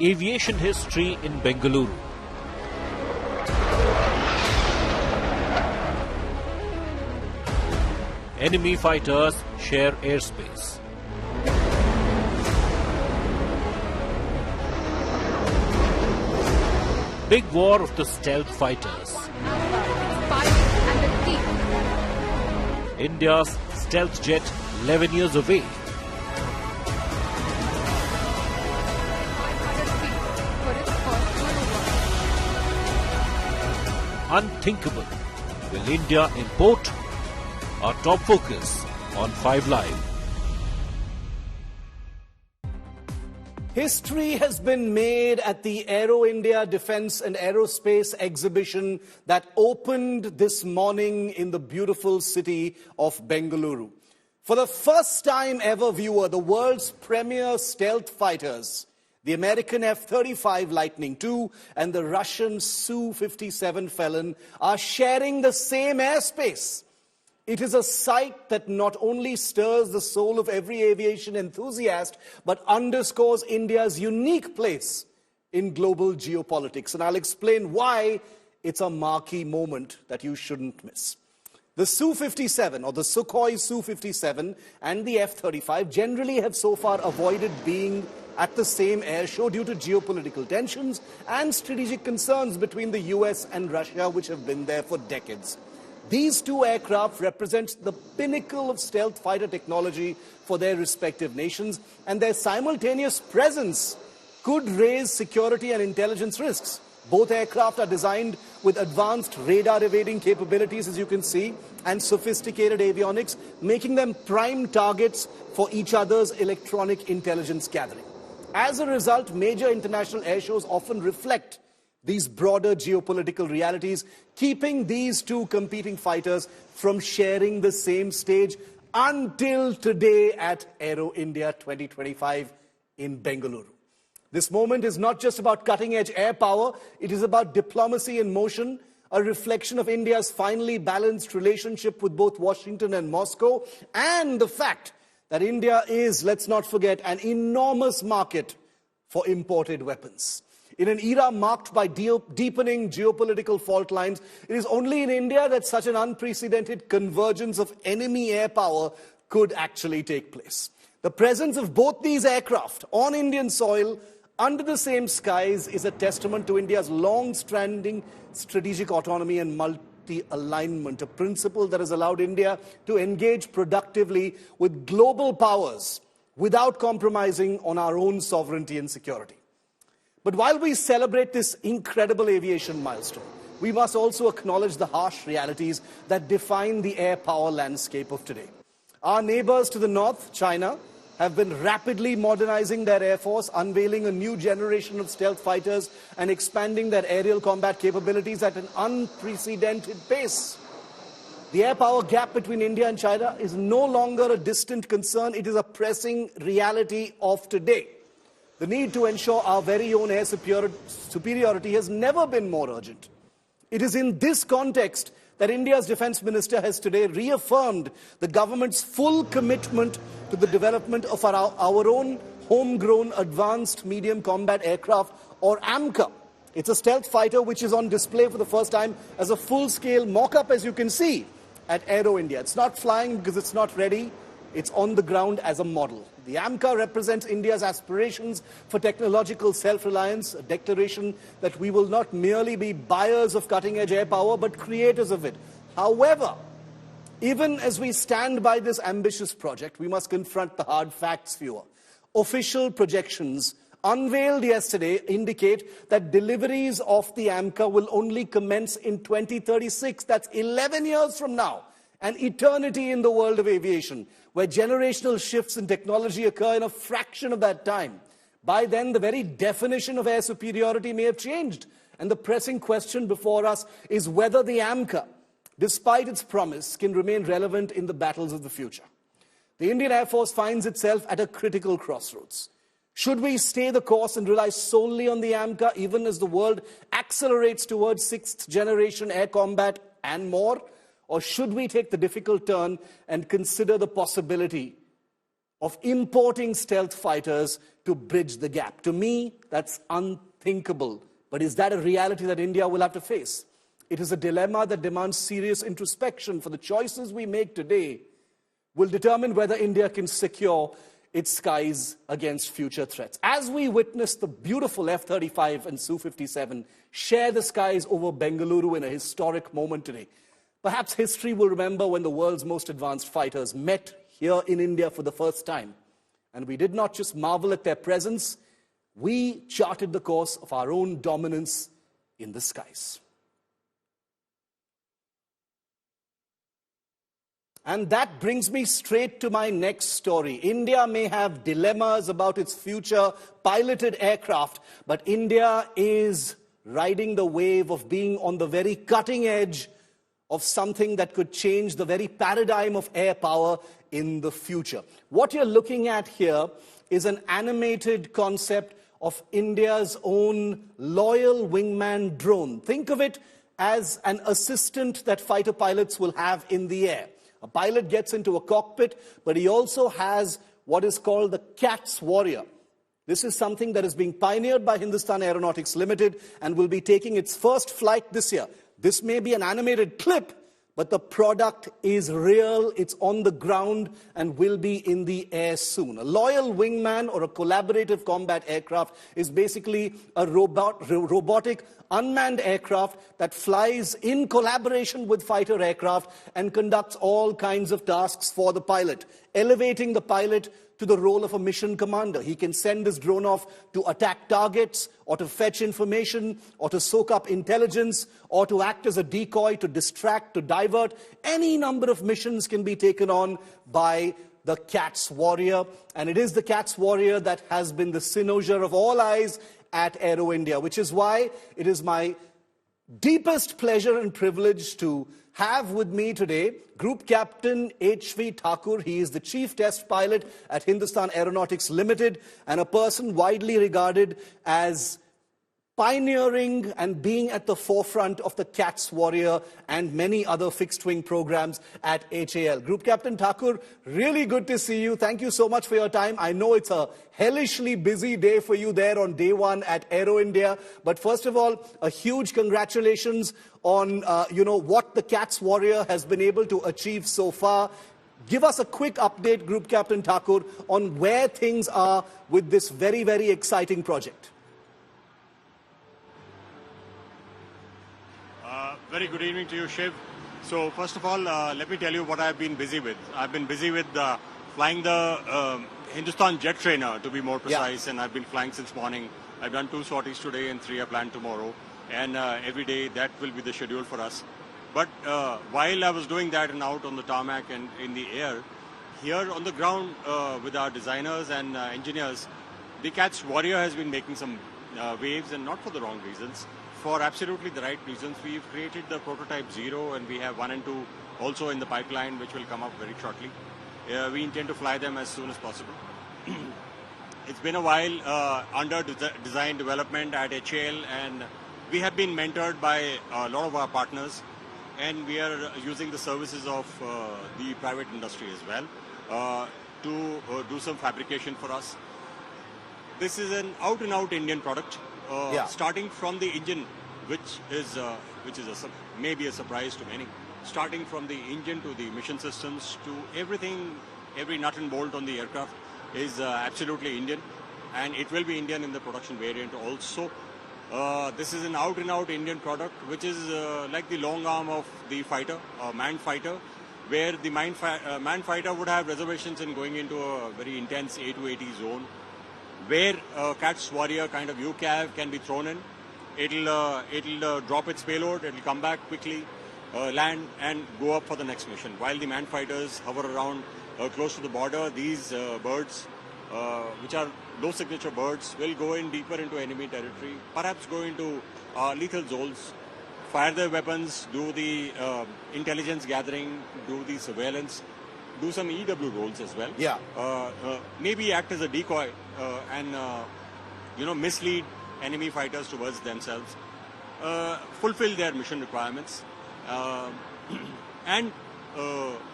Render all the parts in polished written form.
Aviation history in Bengaluru. Enemy fighters share airspace. Big war of the stealth fighters. India's stealth jet 11 years away. Unthinkable. Will India import? Our top focus on 5 Live. History has been made at the Aero India Defence and Aerospace exhibition that opened this morning in the beautiful city of Bengaluru. For the first time ever, viewer, the world's premier stealth fighters, the American F-35 Lightning II and the Russian Su-57 Felon, are sharing the same airspace. It is a sight that not only stirs the soul of every aviation enthusiast, but underscores India's unique place in global geopolitics. And I'll explain why it's a marquee moment that you shouldn't miss. The Su-57, or the Sukhoi Su-57, and the F-35 generally have so far avoided being at the same air show due to geopolitical tensions and strategic concerns between the US and Russia, which have been there for decades. These two aircraft represent the pinnacle of stealth fighter technology for their respective nations, and their simultaneous presence could raise security and intelligence risks. Both aircraft are designed with advanced radar evading capabilities, as you can see, and sophisticated avionics, making them prime targets for each other's electronic intelligence gathering. As a result, major international air shows often reflect these broader geopolitical realities, keeping these two competing fighters from sharing the same stage until today at Aero India 2025 in Bengaluru. This moment is not just about cutting-edge air power, it is about diplomacy in motion, a reflection of India's finely balanced relationship with both Washington and Moscow, and the fact that India is, let's not forget, an enormous market for imported weapons. In an era marked by deepening geopolitical fault lines, it is only in India that such an unprecedented convergence of enemy air power could actually take place. The presence of both these aircraft on Indian soil under the same skies is a testament to India's long-standing strategic autonomy and multi-alignment, a principle that has allowed India to engage productively with global powers without compromising on our own sovereignty and security. But while we celebrate this incredible aviation milestone, we must also acknowledge the harsh realities that define the air power landscape of today. Our neighbors to the north, China, have been rapidly modernizing their air force, unveiling a new generation of stealth fighters and expanding their aerial combat capabilities at an unprecedented pace. The air power gap between India and China is no longer a distant concern, it is a pressing reality of today. The need to ensure our very own air superiority has never been more urgent. It is in this context that India's Defence Minister has today reaffirmed the government's full commitment to the development of our own homegrown advanced medium combat aircraft, or AMCA. It's a stealth fighter which is on display for the first time as a full-scale mock-up, as you can see, at Aero India. It's not flying because it's not ready. It's on the ground as a model. The AMCA represents India's aspirations for technological self-reliance, a declaration that we will not merely be buyers of cutting-edge air power, but creators of it. However, even as we stand by this ambitious project, we must confront the hard facts, viewer. Official projections unveiled yesterday indicate that deliveries of the AMCA will only commence in 2036. That's 11 years from now. An eternity in the world of aviation, where generational shifts in technology occur in a fraction of that time. By then, the very definition of air superiority may have changed, and the pressing question before us is whether the AMCA, despite its promise, can remain relevant in the battles of the future. The Indian Air Force finds itself at a critical crossroads. Should we stay the course and rely solely on the AMCA, even as the world accelerates towards sixth-generation air combat and more? Or should we take the difficult turn and consider the possibility of importing stealth fighters to bridge the gap. To me, that's unthinkable. But is that a reality that India will have to face? It is a dilemma that demands serious introspection, for the choices we make today will determine whether India can secure its skies against future threats. As we witness the beautiful F-35 and Su-57 share the skies over Bengaluru in a historic moment today, perhaps history will remember when the world's most advanced fighters met here in India for the first time. And we did not just marvel at their presence, we charted the course of our own dominance in the skies. And that brings me straight to my next story. India may have dilemmas about its future piloted aircraft, but India is riding the wave of being on the very cutting edge of something that could change the very paradigm of air power in the future. What you're looking at here is an animated concept of India's own loyal wingman drone. Think of it as an assistant that fighter pilots will have in the air. A pilot gets into a cockpit, but he also has what is called the cat's warrior. This is something that is being pioneered by Hindustan Aeronautics Limited and will be taking its first flight this year. This may be an animated clip, but the product is real, it's on the ground, and will be in the air soon. A loyal wingman or a collaborative combat aircraft is basically a robotic, unmanned aircraft that flies in collaboration with fighter aircraft and conducts all kinds of tasks for the pilot, elevating the pilot to the role of a mission commander. He can send his drone off to attack targets, or to fetch information, or to soak up intelligence, or to act as a decoy, to distract, to divert. Any number of missions can be taken on by the cat's warrior. And it is the cat's warrior that has been the cynosure of all eyes at Aero India, which is why it is my deepest pleasure and privilege to have with me today Group Captain H.V. Thakur. He is the Chief Test Pilot at Hindustan Aeronautics Limited and a person widely regarded as pioneering and being at the forefront of the cat's warrior and many other fixed-wing programs at HAL. Group Captain Thakur, really good to see you. Thank you so much for your time. I know it's a hellishly busy day for you there on day one at Aero India. But first of all, a huge congratulations on, what the cat's warrior has been able to achieve so far. Give us a quick update, Group Captain Thakur, on where things are with this very, very exciting project. Very good evening to you, Shiv. So first of all, let me tell you what I've been busy with. I've been busy with flying the Hindustan jet trainer, to be more precise, and I've been flying since morning. I've done 2 sorties today and 3 are planned tomorrow. And every day that will be the schedule for us. But while I was doing that and out on the tarmac and in the air, here on the ground with our designers and engineers, the cat's warrior has been making some waves, and not for the wrong reasons. For absolutely the right reasons. We've created the prototype 0 and we have 1 and 2 also in the pipeline, which will come up very shortly. We intend to fly them as soon as possible. It's been a while under design development at HAL, and we have been mentored by a lot of our partners, and we are using the services of the private industry as well to do some fabrication for us. This is an out-and-out Indian product. Starting from the engine, which is maybe a surprise to many. Starting from the engine to the mission systems to everything, every nut and bolt on the aircraft is absolutely Indian, and it will be Indian in the production variant also. This is an out-and-out Indian product, which is like the long arm of the fighter, manned fighter, where the manned fighter would have reservations in going into a very intense A280 zone, where cat's warrior kind of UCAV can be thrown in. It'll drop its payload, it'll come back quickly, land and go up for the next mission. While the manned fighters hover around close to the border, these birds, which are low signature birds, will go in deeper into enemy territory, perhaps go into lethal zones, fire their weapons, do the intelligence gathering, do the surveillance, do some EW roles as well. Maybe act as a decoy and mislead enemy fighters towards themselves, fulfill their mission requirements, and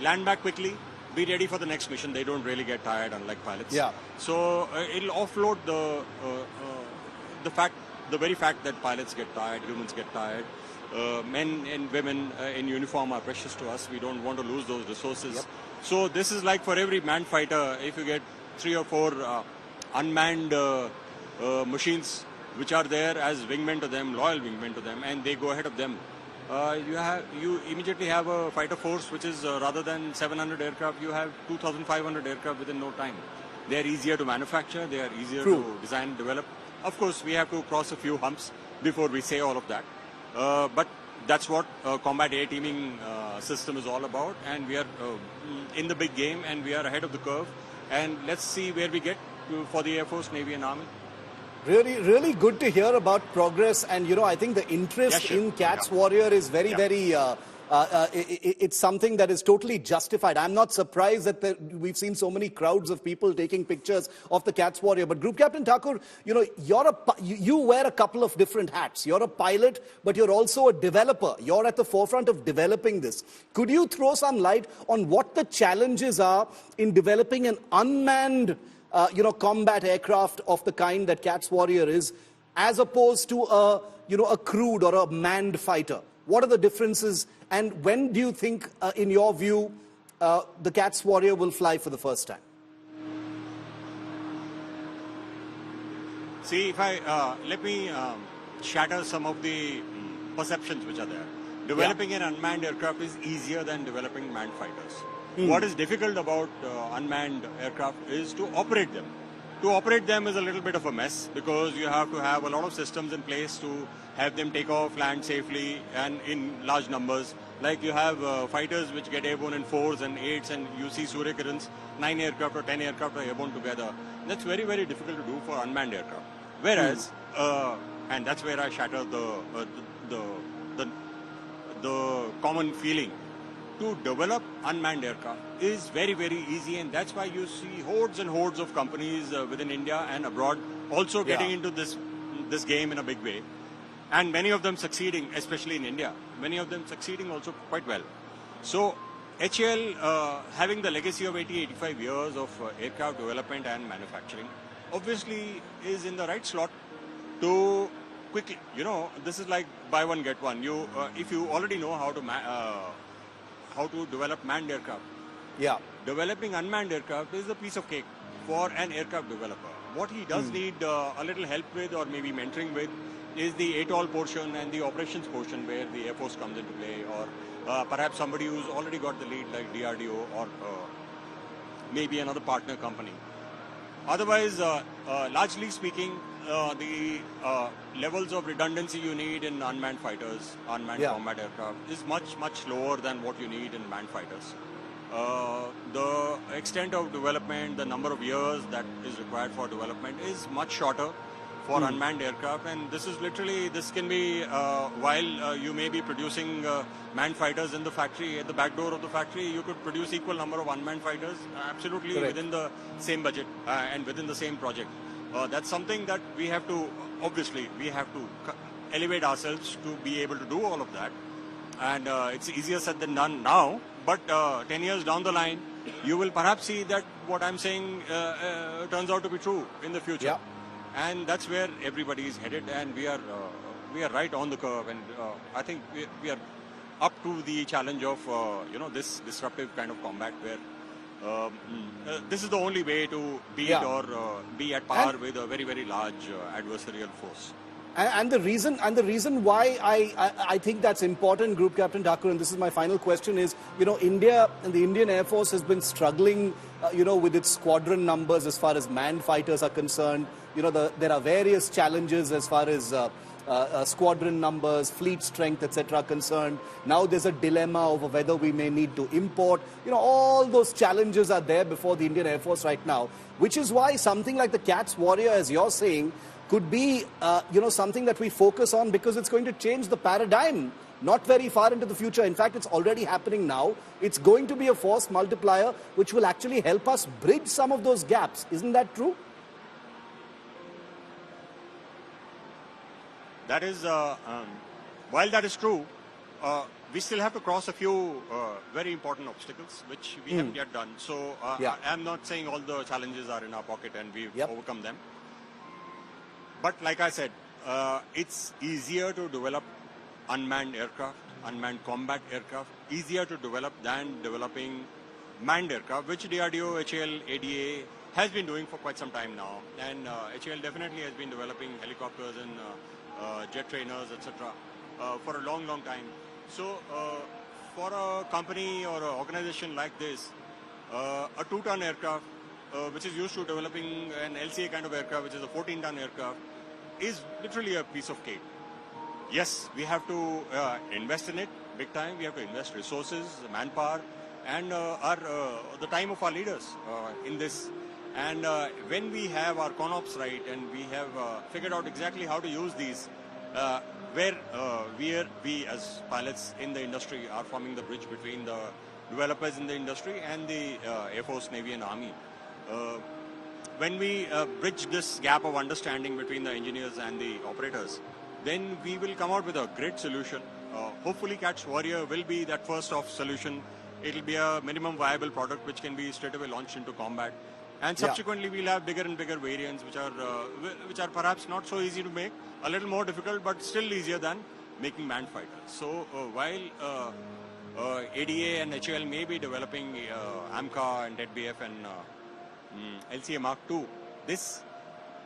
land back quickly, be ready for the next mission. They don't really get tired, unlike pilots. Yeah. So it'll offload the very fact that pilots get tired, humans get tired. Men and women in uniform are precious to us. We don't want to lose those resources. Yep. So this is like for every manned fighter, if you get 3 or 4 unmanned machines which are there as wingmen to them, loyal wingmen to them, and they go ahead of them, you immediately have a fighter force which is rather than 700 aircraft, you have 2,500 aircraft within no time. They are easier to manufacture, they are easier True. to design and develop. Of course, we have to cross a few humps before we say all of that. But that's what combat air teaming system is all about, and we are in the big game, and we are ahead of the curve. And let's see where we get for the Air Force, Navy and Army. Really, really good to hear about progress. And, you know, I think the interest in Cats Warrior is very, very, it's something that is totally justified. I'm not surprised that we've seen so many crowds of people taking pictures of the Cats Warrior. But Group Captain Thakur, you know, you wear a couple of different hats. You're a pilot, but you're also a developer. You're at the forefront of developing this. Could you throw some light on what the challenges are in developing an unmanned combat aircraft of the kind that Cats Warrior is, as opposed to a crewed or a manned fighter? What are the differences, and when do you think, in your view, the Cats Warrior will fly for the first time? See, if let me shatter some of the perceptions which are there. Developing an unmanned aircraft is easier than developing manned fighters. What is difficult about unmanned aircraft is to operate them. To operate them is a little bit of a mess, because you have to have a lot of systems in place to have them take off, land safely and in large numbers. Like you have fighters which get airborne in 4s and 8s, and you see Surya Kirans, 9 aircraft or 10 aircraft are airborne together. That's very, very difficult to do for unmanned aircraft. Whereas, and that's where I shatter the common feeling. To develop unmanned aircraft is very, very easy, and that's why you see hordes and hordes of companies within India and abroad also getting into this game in a big way. And many of them succeeding, especially in India. Many of them succeeding also quite well. So HAL, having the legacy of 80-85 years of aircraft development and manufacturing, obviously is in the right slot to quickly, this is like buy one, get one. If you already know how to develop manned aircraft, developing unmanned aircraft is a piece of cake for an aircraft developer. What he does need a little help with, or maybe mentoring with, is the ATOL portion and the operations portion, where the Air Force comes into play, or perhaps somebody who's already got the lead, like DRDO, or maybe another partner company. Otherwise, largely speaking, the levels of redundancy you need in unmanned fighters, unmanned combat aircraft, is much, much lower than what you need in manned fighters. The extent of development, the number of years that is required for development is much shorter for unmanned aircraft, and this is literally, this can be, while you may be producing manned fighters in the factory, at the back door of the factory, you could produce equal number of unmanned fighters, absolutely within the same budget and within the same project. That's something that we have to, obviously, we have to elevate ourselves to be able to do all of that. And it's easier said than done now, but 10 years down the line, you will perhaps see that what I'm saying turns out to be true in the future. And that's where everybody is headed, and we are right on the curve, and I think we are up to the challenge of this disruptive kind of combat, where this is the only way to beat or be at par with a very, very large adversarial force. And the reason why I think that's important, Group Captain Thakur, and this is my final question, is, India and the Indian Air Force has been struggling, with its squadron numbers as far as manned fighters are concerned. There are various challenges as far as squadron numbers, fleet strength, etc. concerned. Now there's a dilemma over whether we may need to import. All those challenges are there before the Indian Air Force right now, which is why something like the Cats Warrior, as you're saying, could be, something that we focus on, because it's going to change the paradigm not very far into the future. In fact, it's already happening now. It's going to be a force multiplier, which will actually help us bridge some of those gaps. Isn't that true? That is, while that is true, we still have to cross a few very important obstacles, which we haven't yet done. So I'm not saying all the challenges are in our pocket and we've overcome them. But like I said, it's easier to develop unmanned aircraft, unmanned combat aircraft, easier to develop than developing manned aircraft, which DRDO, HAL, ADA has been doing for quite some time now. And HAL definitely has been developing helicopters and jet trainers, etc. For a long, long time. So for a company or an organization like this, a 2-ton aircraft, which is used to developing an LCA kind of aircraft, which is a 14-ton aircraft, is literally a piece of cake. Yes, we have to invest in it big time. We have to invest resources, manpower, and the time of our leaders in this. And when we have our CONOPS right and we have figured out exactly how to use these, where we as pilots in the industry are forming the bridge between the developers in the industry and the Air Force, Navy and Army. When we bridge this gap of understanding between the engineers and the operators, then we will come out with a great solution. Hopefully Catch Warrior will be that first of solution. It will be a minimum viable product which can be straight away launched into combat. And subsequently we'll have bigger and bigger variants which are perhaps not so easy to make, a little more difficult but still easier than making manned fighters. So while ADA and HAL may be developing AMCA and DBF and LCA Mark II, this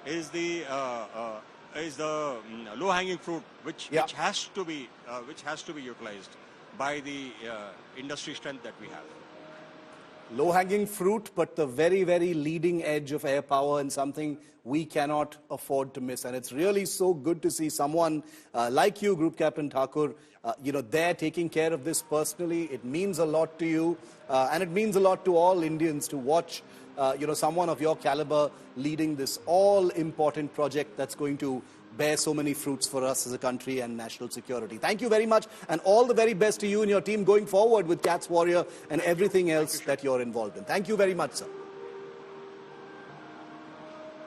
is the low-hanging fruit which has to be utilized by the industry strength that we have. Low-hanging fruit, but the very, very leading edge of air power and something we cannot afford to miss. And it's really so good to see someone like you, Group Captain Thakur, there taking care of this personally. It means a lot to you, and it means a lot to all Indians to watch, someone of your caliber leading this all-important project that's going to bear so many fruits for us as a country and national security. Thank you very much, and all the very best to you and your team going forward with Catch Warrior and everything else that you're involved in. Thank you very much, sir.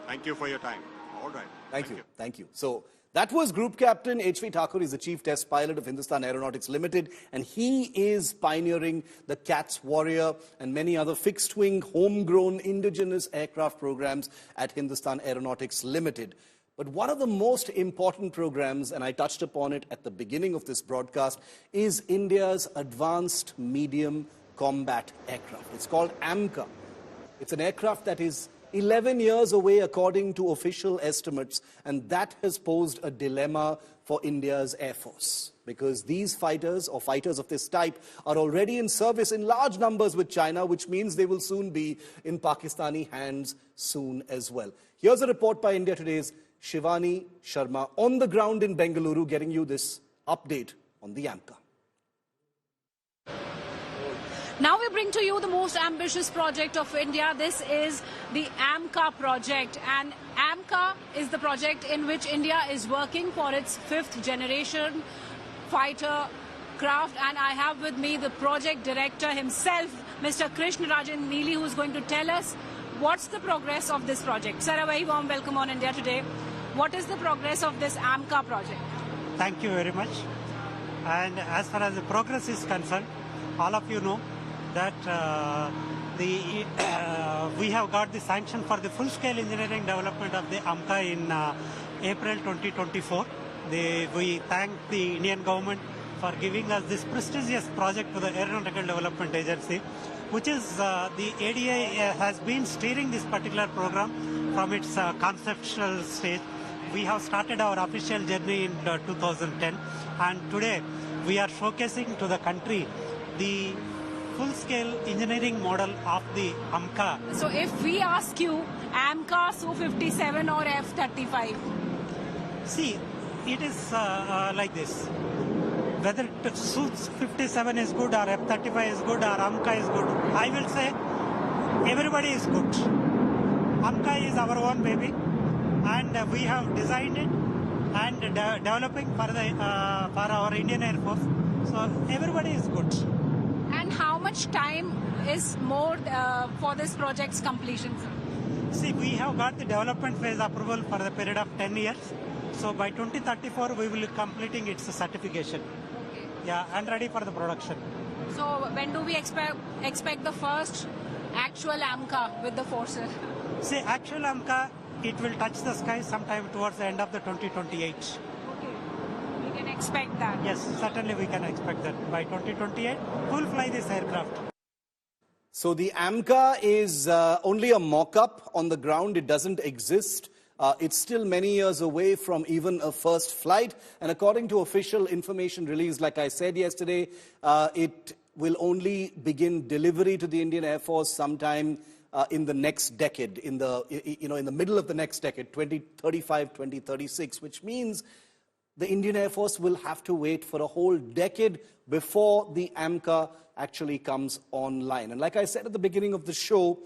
Thank you for your time. All right. Thank you. Thank you. So that was Group Captain H.V. Thakur. He's the Chief Test Pilot of Hindustan Aeronautics Limited, and he is pioneering the Catch Warrior and many other fixed-wing, homegrown, indigenous aircraft programs at Hindustan Aeronautics Limited. But one of the most important programs, and I touched upon it at the beginning of this broadcast, is India's Advanced Medium Combat Aircraft. It's called AMCA. It's an aircraft that is 11 years away according to official estimates, and that has posed a dilemma for India's Air Force, because these fighters, or fighters of this type, are already in service in large numbers with China, which means they will soon be in Pakistani hands soon as well. Here's a report by India Today's Shivani Sharma on the ground in Bengaluru, getting you this update on the AMCA. Now we bring to you the most ambitious project of India. This is the AMCA project, and AMCA is the project in which India is working for its 5th generation fighter craft, and I have with me the project director himself, Mr. Krishnarajan Neely, who is going to tell us what's the progress of this project. Sir, a very warm welcome on India Today. What is the progress of this AMCA project? Thank you very much. And as far as the progress is concerned, all of you know that we have got the sanction for the full-scale engineering development of the AMCA in April 2024. We thank the Indian government for giving us this prestigious project to the Aeronautical Development Agency, which is the ADA has been steering this particular program from its conceptual stage. We have started our official journey in 2010, and today we are showcasing to the country the full-scale engineering model of the AMCA. So if we ask you, AMCA, Su-57 or F-35? See, it is like this. Whether Su-57 is good or F-35 is good or AMCA is good, I will say everybody is good. AMCA is our own baby, and we have designed it and developing for our Indian Air Force. So everybody is good. And how much time is more for this project's completion, sir? See, we have got the development phase approval for the period of 10 years. So by 2034, we will be completing its certification. Okay. Yeah, and ready for the production. So when do we expect the first actual AMCA with the forces? See, actual AMCA, it will touch the sky sometime towards the end of the 2028. Okay, we can expect that. Yes, certainly we can expect that. By 2028, we'll fly this aircraft. So the AMCA is only a mock-up on the ground. It doesn't exist. It's still many years away from even a first flight. And according to official information released, like I said yesterday, it will only begin delivery to the Indian Air Force sometime in the next decade, in the middle of the next decade, 2035, 2036, which means the Indian Air Force will have to wait for a whole decade before the AMCA actually comes online. And like I said at the beginning of the show,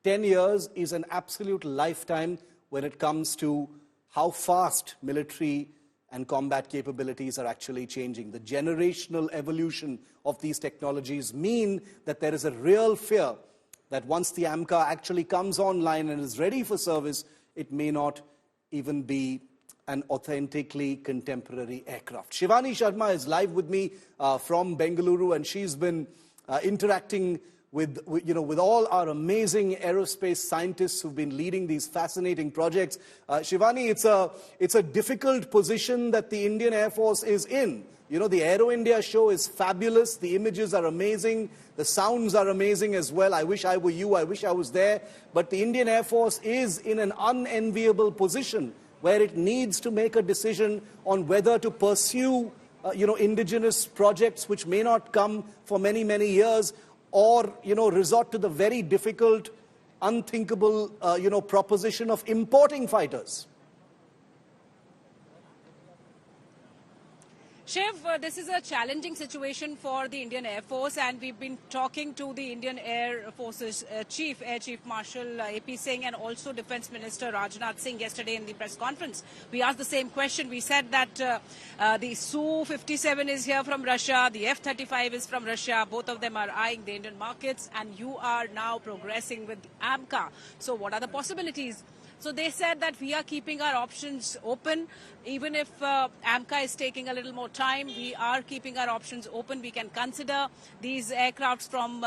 10 years is an absolute lifetime when it comes to how fast military and combat capabilities are actually changing. The generational evolution of these technologies mean that there is a real fear that once the AMCA actually comes online and is ready for service, it may not even be an authentically contemporary aircraft. Shivani Sharma is live with me from Bengaluru, and she's been interacting with all our amazing aerospace scientists who've been leading these fascinating projects. Shivani, it's a difficult position that the Indian Air Force is in. You know, the Aero India show is fabulous. The images are amazing. The sounds are amazing as well. I wish I were you. I wish I was there. But the Indian Air Force is in an unenviable position where it needs to make a decision on whether to pursue, indigenous projects which may not come for many, many years, or, resort to the very difficult, unthinkable, proposition of importing fighters. Shiv, this is a challenging situation for the Indian Air Force, and we've been talking to the Indian Air Force's Chief, Air Chief Marshal AP Singh, and also Defence Minister Rajnath Singh yesterday in the press conference. We asked the same question. We said that the Su-57 is here from Russia, the F-35 is from Russia. Both of them are eyeing the Indian markets, and you are now progressing with AMCA. So what are the possibilities? So they said that we are keeping our options open. Even if AMCA is taking a little more time, we are keeping our options open. We can consider these aircrafts from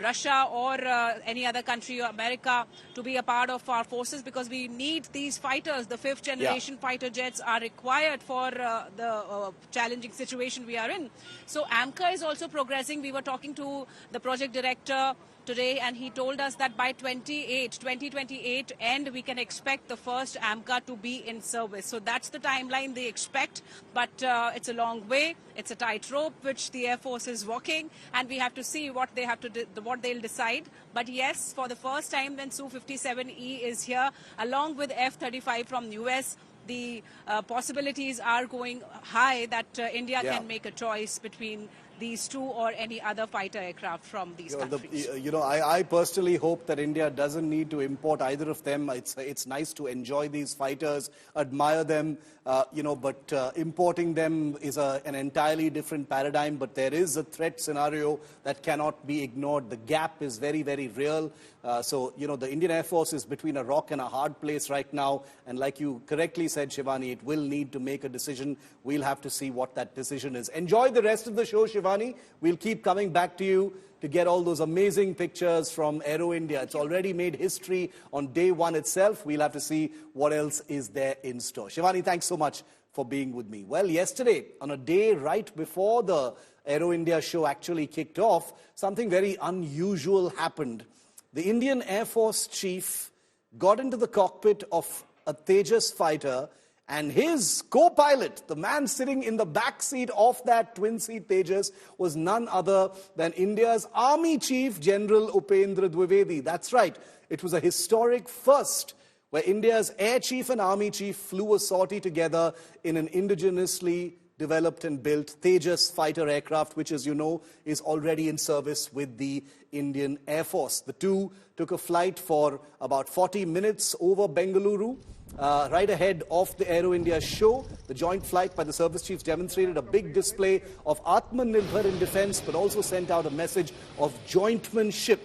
Russia or any other country or America to be a part of our forces, because we need these fighters. The fifth generation fighter jets are required for the challenging situation we are in. So AMCA is also progressing. We were talking to the project director today, and he told us that by 2028 end, we can expect the first AMCA to be in service. So that's the timeline they expect, but it's a long way. It's a tightrope which the Air Force is walking, and we have to see what they have to what they'll decide. But yes, for the first time, when Su-57E is here, along with F-35 from US, the possibilities are going high that India can make a choice between these two or any other fighter aircraft from these countries. I personally hope that India doesn't need to import either of them. It's nice to enjoy these fighters, admire them, but importing them is an entirely different paradigm. But there is a threat scenario that cannot be ignored. The gap is very, very real. The Indian Air Force is between a rock and a hard place right now. And like you correctly said, Shivani, it will need to make a decision. We'll have to see what that decision is. Enjoy the rest of the show, Shivani. We'll keep coming back to you to get all those amazing pictures from Aero India. It's already made history on day one itself. We'll have to see what else is there in store. Shivani, thanks so much for being with me. Well, yesterday, on a day right before the Aero India show actually kicked off, something very unusual happened. The Indian Air Force chief got into the cockpit of a Tejas fighter, and his co-pilot, the man sitting in the back seat of that twin-seat Tejas, was none other than India's Army Chief General Upendra Dwivedi. That's right. It was a historic first where India's Air Chief and Army Chief flew a sortie together in an indigenously developed and built Tejas fighter aircraft, which, as you know, is already in service with the Indian Air Force. The two took a flight for about 40 minutes over Bengaluru, right ahead of the Aero India show. The joint flight by the service chiefs demonstrated a big display of Atmanirbhar in defense, but also sent out a message of jointmanship,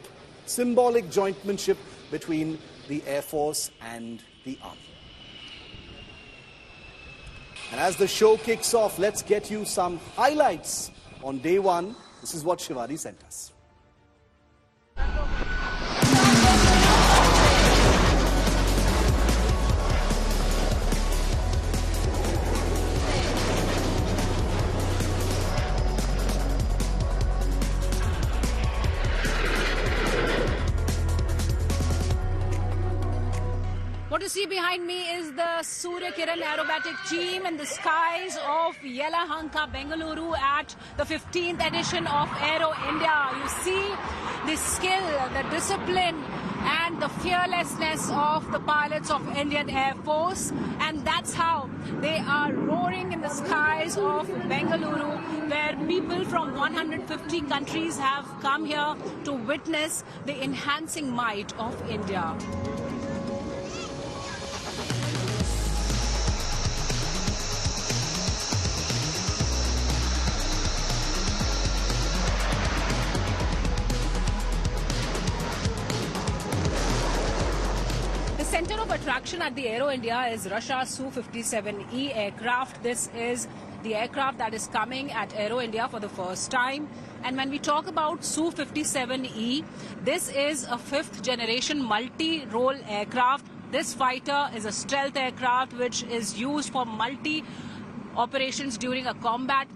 symbolic jointmanship between the Air Force and the Army. And as the show kicks off, let's get you some highlights on day one. This is what Shivani sent us. What you see behind me is the Surya Kiran aerobatic team in the skies of Yelahanka, Bengaluru at the 15th edition of Aero India. You see the skill, the discipline and the fearlessness of the pilots of Indian Air Force, and that's how they are roaring in the skies of Bengaluru, where people from 150 countries have come here to witness the enhancing might of India. The center of attraction at the Aero India is Russia's Su-57E aircraft. This is the aircraft that is coming at Aero India for the first time. And when we talk about Su-57E, this is a fifth generation multi-role aircraft. This fighter is a stealth aircraft which is used for multi-operations during a combat.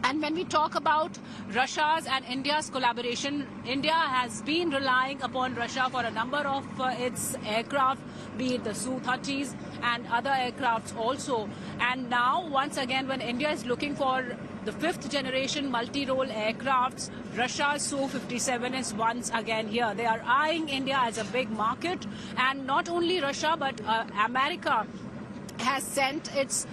And when we talk about Russia's and India's collaboration, India has been relying upon Russia for a number of its aircraft, be it the Su-30s and other aircrafts also. And now, once again, when India is looking for the fifth generation multi-role aircrafts, Russia's Su-57 is once again here. They are eyeing India as a big market. And not only Russia, but America has sent its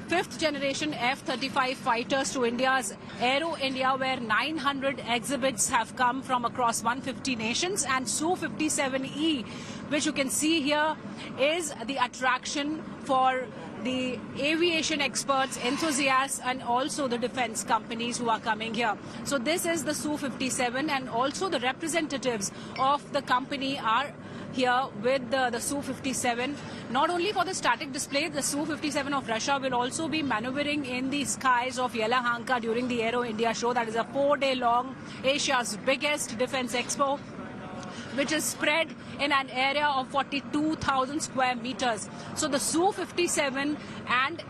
fifth generation F-35 fighters to India's Aero India, where 900 exhibits have come from across 150 nations. And Su-57E, which you can see here, is the attraction for the aviation experts, enthusiasts, and also the defense companies who are coming here. So this is the Su-57, and also the representatives of the company are here with the Su-57. Not only for the static display, the Su-57 of Russia will also be maneuvering in the skies of Yelahanka during the Aero India show. That is a 4-day-long Asia's biggest defense expo, which is spread in an area of 42,000 square meters. So the Su-57 and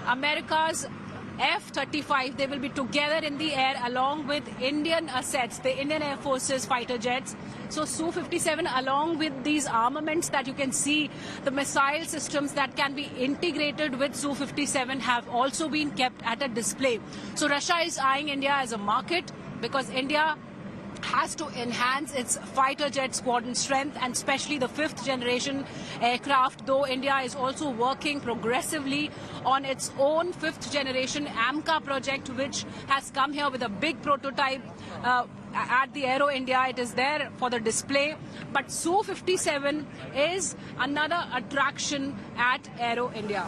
America's F-35, they will be together in the air along with Indian assets, the Indian Air Force's fighter jets. So Su-57, along with these armaments that you can see, the missile systems that can be integrated with Su-57 have also been kept at a display. So Russia is eyeing India as a market because India has to enhance its fighter jet squadron strength, and especially the fifth generation aircraft, though India is also working progressively on its own fifth generation AMCA project, which has come here with a big prototype at the Aero India. It is there for the display, but Su-57 is another attraction at Aero India.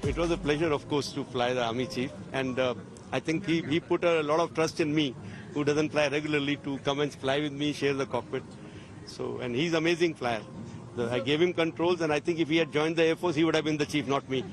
It was a pleasure, of course, to fly the Army Chief, and I think he put a lot of trust in me, who doesn't fly regularly, to come and fly with me, share the cockpit. So, and he's an amazing flyer. I gave him controls, and I think if he had joined the Air Force, he would have been the chief, not me.